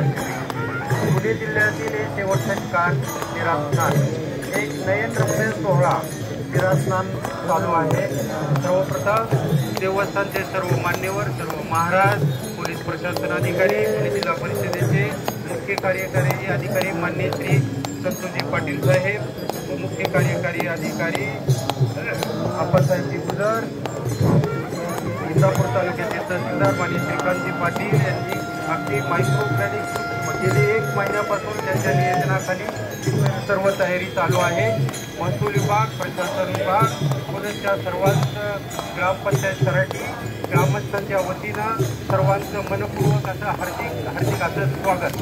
पुणे जिल्ह्यातील हे शेवटचे ठिकाण शिरास्नान, एक नयनरम्य सोहळा शिरास्नान चालू आहे। सर्वप्रथम देवस्थानचे सर्व मान्यवर, सर्व महाराज, पोलीस प्रशासन अधिकारी, पुणे जिल्हा परिषदेचे मुख्य कार्यकारी अधिकारी मान्य श्री संतोषजी पाटील साहेब, मुख्य कार्यकारी अधिकारी आप्पासाहेब गुजर, इंदापूर तालुक्याचे तहसीलदार मान्य श्रीकांतजी पाटील यांनी अगदी मायक्रो प्लॅनिंग गेली 1 महिन्यापासून त्यांच्या नियोजनाखाली सर्व तयारी चालू आहे। महसूल विभाग, प्रशासन विभाग, पुण्याच्या सर्वांच ग्रामपंचायत सराठी ग्रामस्थांच्या वतीनं सर्वांचं मनपूर्वक असं हार्दिक असं स्वागत।